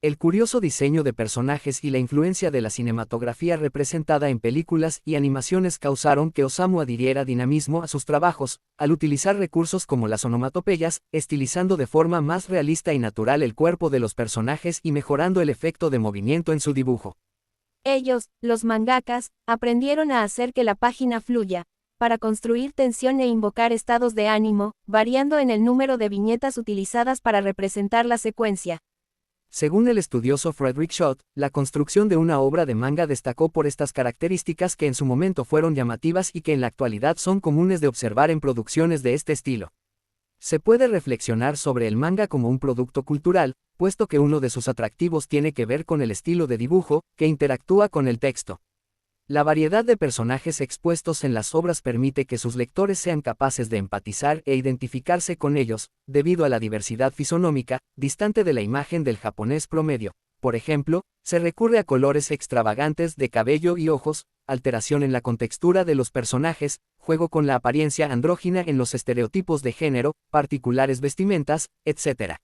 El curioso diseño de personajes y la influencia de la cinematografía representada en películas y animaciones causaron que Osamu adhiriera dinamismo a sus trabajos, al utilizar recursos como las onomatopeyas, estilizando de forma más realista y natural el cuerpo de los personajes y mejorando el efecto de movimiento en su dibujo. Ellos, los mangakas, aprendieron a hacer que la página fluya, para construir tensión e invocar estados de ánimo, variando en el número de viñetas utilizadas para representar la secuencia. Según el estudioso Frederick Schott, la construcción de una obra de manga destacó por estas características que en su momento fueron llamativas y que en la actualidad son comunes de observar en producciones de este estilo. Se puede reflexionar sobre el manga como un producto cultural, puesto que uno de sus atractivos tiene que ver con el estilo de dibujo, que interactúa con el texto. La variedad de personajes expuestos en las obras permite que sus lectores sean capaces de empatizar e identificarse con ellos, debido a la diversidad fisonómica, distante de la imagen del japonés promedio. Por ejemplo, se recurre a colores extravagantes de cabello y ojos, alteración en la contextura de los personajes, juego con la apariencia andrógina en los estereotipos de género, particulares vestimentas, etc.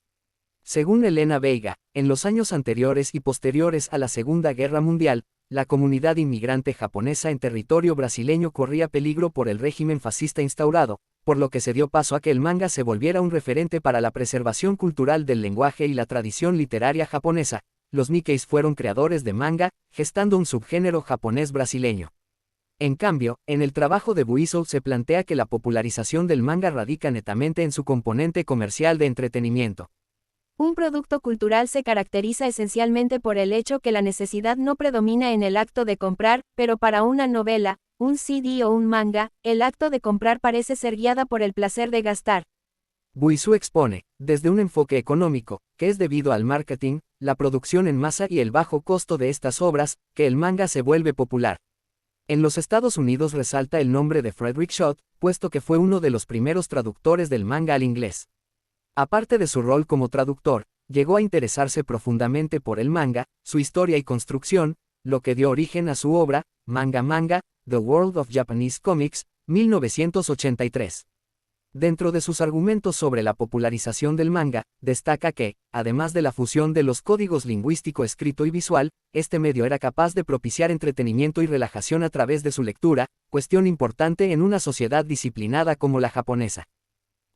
Según Elena Veiga, en los años anteriores y posteriores a la Segunda Guerra Mundial, la comunidad inmigrante japonesa en territorio brasileño corría peligro por el régimen fascista instaurado, por lo que se dio paso a que el manga se volviera un referente para la preservación cultural del lenguaje y la tradición literaria japonesa. Los Nikkeis fueron creadores de manga, gestando un subgénero japonés brasileño. En cambio, en el trabajo de Buiso se plantea que la popularización del manga radica netamente en su componente comercial de entretenimiento. Un producto cultural se caracteriza esencialmente por el hecho que la necesidad no predomina en el acto de comprar, pero para una novela, un CD o un manga, el acto de comprar parece ser guiada por el placer de gastar. Buisu expone, desde un enfoque económico, que es debido al marketing, la producción en masa y el bajo costo de estas obras, que el manga se vuelve popular. En los Estados Unidos resalta el nombre de Frederick Schott, puesto que fue uno de los primeros traductores del manga al inglés. Aparte de su rol como traductor, llegó a interesarse profundamente por el manga, su historia y construcción, lo que dio origen a su obra, Manga, The World of Japanese Comics, 1983. Dentro de sus argumentos sobre la popularización del manga, destaca que, además de la fusión de los códigos lingüístico escrito y visual, este medio era capaz de propiciar entretenimiento y relajación a través de su lectura, cuestión importante en una sociedad disciplinada como la japonesa.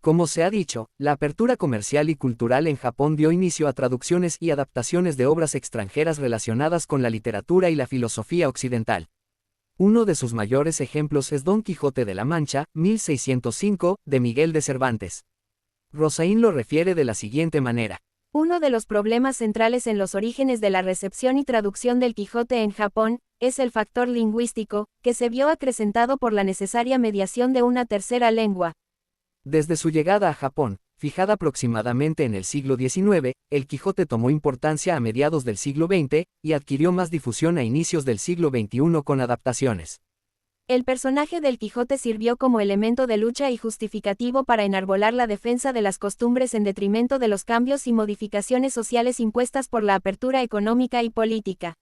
Como se ha dicho, la apertura comercial y cultural en Japón dio inicio a traducciones y adaptaciones de obras extranjeras relacionadas con la literatura y la filosofía occidental. Uno de sus mayores ejemplos es Don Quijote de la Mancha, 1605, de Miguel de Cervantes. Rosaín lo refiere de la siguiente manera. Uno de los problemas centrales en los orígenes de la recepción y traducción del Quijote en Japón, es el factor lingüístico, que se vio acrecentado por la necesaria mediación de una tercera lengua. Desde su llegada a Japón, fijada aproximadamente en el siglo XIX, el Quijote tomó importancia a mediados del siglo XX, y adquirió más difusión a inicios del siglo XXI con adaptaciones. El personaje del Quijote sirvió como elemento de lucha y justificativo para enarbolar la defensa de las costumbres en detrimento de los cambios y modificaciones sociales impuestas por la apertura económica y política.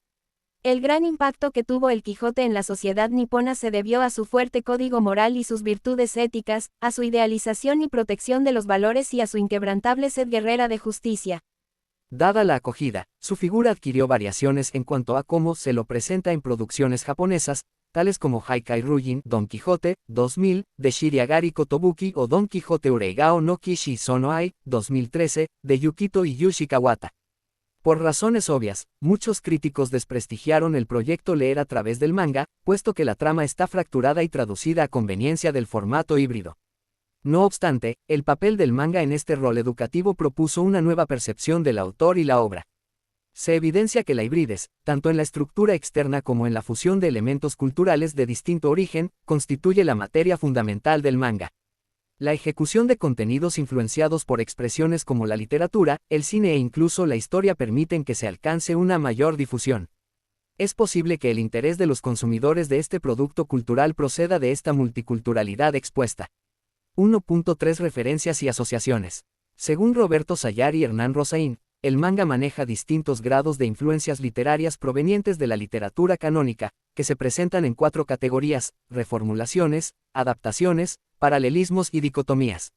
El gran impacto que tuvo el Quijote en la sociedad nipona se debió a su fuerte código moral y sus virtudes éticas, a su idealización y protección de los valores y a su inquebrantable sed guerrera de justicia. Dada la acogida, su figura adquirió variaciones en cuanto a cómo se lo presenta en producciones japonesas, tales como Haikai Ryujin, Don Quijote, 2000, de Shiriagari Kotobuki o Don Quijote Ureigao no Kishi Sono Ai, 2013, de Yukito y Yushi Kawata. Por razones obvias, muchos críticos desprestigiaron el proyecto leer a través del manga, puesto que la trama está fracturada y traducida a conveniencia del formato híbrido. No obstante, el papel del manga en este rol educativo propuso una nueva percepción del autor y la obra. Se evidencia que la hibridez, tanto en la estructura externa como en la fusión de elementos culturales de distinto origen, constituye la materia fundamental del manga. La ejecución de contenidos influenciados por expresiones como la literatura, el cine e incluso la historia permiten que se alcance una mayor difusión. Es posible que el interés de los consumidores de este producto cultural proceda de esta multiculturalidad expuesta. 1.3 Referencias y asociaciones. Según Roberto Sayar y Hernán Rosaín, el manga maneja distintos grados de influencias literarias provenientes de la literatura canónica, que se presentan en 4 categorías: reformulaciones, adaptaciones, paralelismos y dicotomías.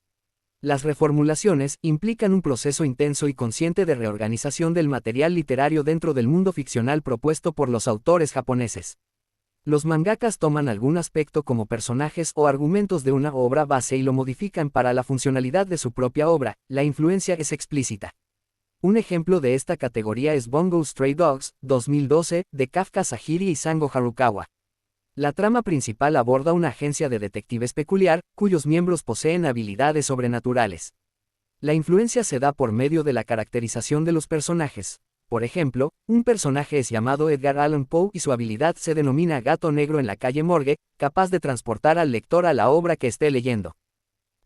Las reformulaciones implican un proceso intenso y consciente de reorganización del material literario dentro del mundo ficcional propuesto por los autores japoneses. Los mangakas toman algún aspecto como personajes o argumentos de una obra base y lo modifican para la funcionalidad de su propia obra. La influencia es explícita. Un ejemplo de esta categoría es Bungo Stray Dogs, 2012, de Kafka Sahiri y Sango Harukawa. La trama principal aborda una agencia de detectives peculiar, cuyos miembros poseen habilidades sobrenaturales. La influencia se da por medio de la caracterización de los personajes. Por ejemplo, un personaje es llamado Edgar Allan Poe y su habilidad se denomina Gato Negro en la calle Morgue, capaz de transportar al lector a la obra que esté leyendo.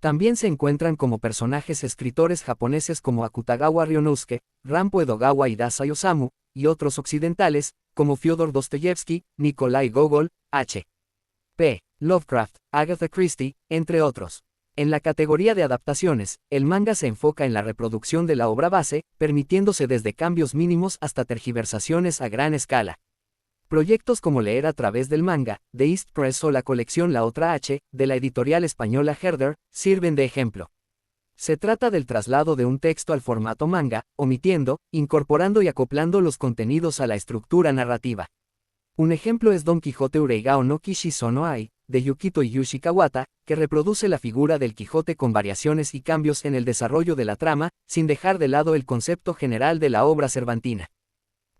También se encuentran como personajes escritores japoneses como Akutagawa Ryunosuke, Rampo Edogawa y Dazai Osamu, y otros occidentales, como Fyodor Dostoyevsky, Nikolai Gogol, H.P. Lovecraft, Agatha Christie, entre otros. En la categoría de adaptaciones, el manga se enfoca en la reproducción de la obra base, permitiéndose desde cambios mínimos hasta tergiversaciones a gran escala. Proyectos como Leer a través del manga, de East Press o la colección La Otra H, de la editorial española Herder, sirven de ejemplo. Se trata del traslado de un texto al formato manga, omitiendo, incorporando y acoplando los contenidos a la estructura narrativa. Un ejemplo es Don Quijote Ureigao no Kishizo no Ai, de Yukito Yushi Kawata, que reproduce la figura del Quijote con variaciones y cambios en el desarrollo de la trama, sin dejar de lado el concepto general de la obra cervantina.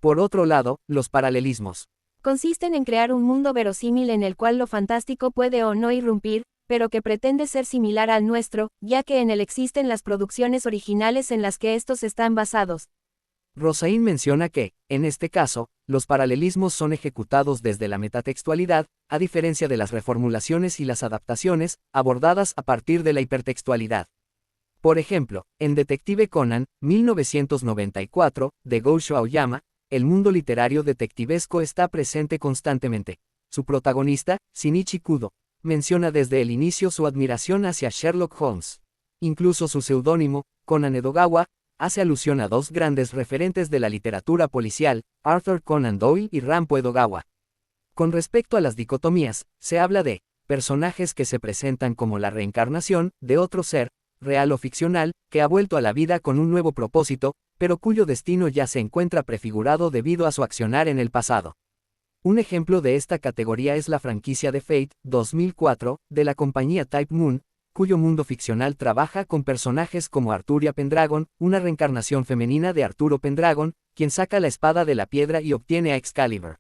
Por otro lado, los paralelismos consisten en crear un mundo verosímil en el cual lo fantástico puede o no irrumpir, pero que pretende ser similar al nuestro, ya que en él existen las producciones originales en las que estos están basados. Rosaín menciona que, en este caso, los paralelismos son ejecutados desde la metatextualidad, a diferencia de las reformulaciones y las adaptaciones, abordadas a partir de la hipertextualidad. Por ejemplo, en Detective Conan, 1994, de Gosho Aoyama, el mundo literario detectivesco está presente constantemente. Su protagonista, Shinichi Kudo, menciona desde el inicio su admiración hacia Sherlock Holmes. Incluso su seudónimo, Conan Edogawa, hace alusión a dos grandes referentes de la literatura policial, Arthur Conan Doyle y Rampo Edogawa. Con respecto a las dicotomías, se habla de personajes que se presentan como la reencarnación de otro ser, real o ficcional, que ha vuelto a la vida con un nuevo propósito, pero cuyo destino ya se encuentra prefigurado debido a su accionar en el pasado. Un ejemplo de esta categoría es la franquicia de Fate, 2004, de la compañía Type Moon, cuyo mundo ficcional trabaja con personajes como Arturia Pendragon, una reencarnación femenina de Arturo Pendragon, quien saca la espada de la piedra y obtiene a Excalibur.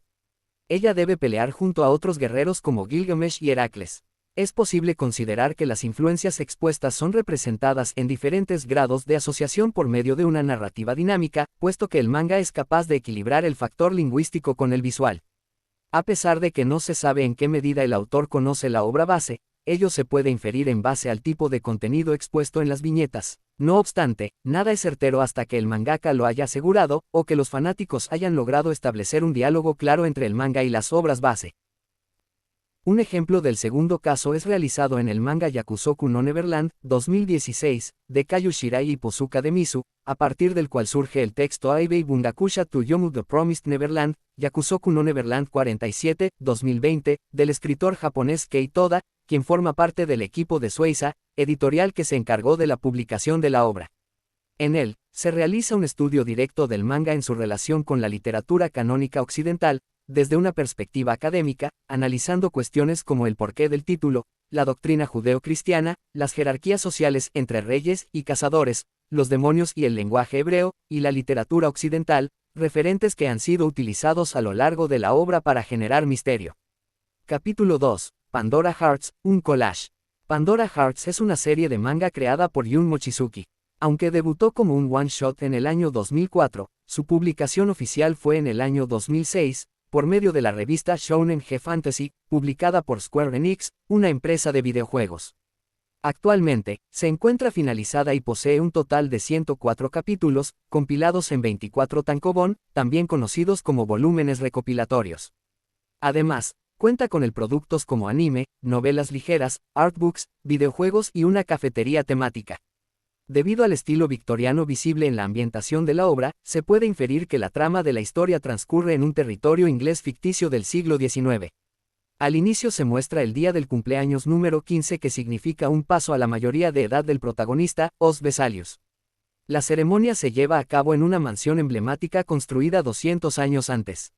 Ella debe pelear junto a otros guerreros como Gilgamesh y Heracles. Es posible considerar que las influencias expuestas son representadas en diferentes grados de asociación por medio de una narrativa dinámica, puesto que el manga es capaz de equilibrar el factor lingüístico con el visual. A pesar de que no se sabe en qué medida el autor conoce la obra base, ello se puede inferir en base al tipo de contenido expuesto en las viñetas. No obstante, nada es certero hasta que el mangaka lo haya asegurado, o que los fanáticos hayan logrado establecer un diálogo claro entre el manga y las obras base. Un ejemplo del segundo caso es realizado en el manga Yakusoku no Neverland, 2016, de Kayu Shirai y Posuka de Misu, a partir del cual surge el texto Aibei Bungakusha to Yomu The Promised Neverland, Yakusoku no Neverland 47, 2020, del escritor japonés Kei Toda, quien forma parte del equipo de Shueisha, editorial que se encargó de la publicación de la obra. En él, se realiza un estudio directo del manga en su relación con la literatura canónica occidental, desde una perspectiva académica, analizando cuestiones como el porqué del título, la doctrina judeo-cristiana, las jerarquías sociales entre reyes y cazadores, los demonios y el lenguaje hebreo, y la literatura occidental, referentes que han sido utilizados a lo largo de la obra para generar misterio. Capítulo 2. Pandora Hearts, un collage. Pandora Hearts es una serie de manga creada por Jun Mochizuki. Aunque debutó como un one-shot en el año 2004, su publicación oficial fue en el año 2006, por medio de la revista Shounen G Fantasy, publicada por Square Enix, una empresa de videojuegos. Actualmente, se encuentra finalizada y posee un total de 104 capítulos, compilados en 24 tankobon, también conocidos como volúmenes recopilatorios. Además, cuenta con productos como anime, novelas ligeras, artbooks, videojuegos y una cafetería temática. Debido al estilo victoriano visible en la ambientación de la obra, se puede inferir que la trama de la historia transcurre en un territorio inglés ficticio del siglo XIX. Al inicio se muestra el día del cumpleaños número 15, que significa un paso a la mayoría de edad del protagonista, Os Vesalius. La ceremonia se lleva a cabo en una mansión emblemática construida 200 años antes.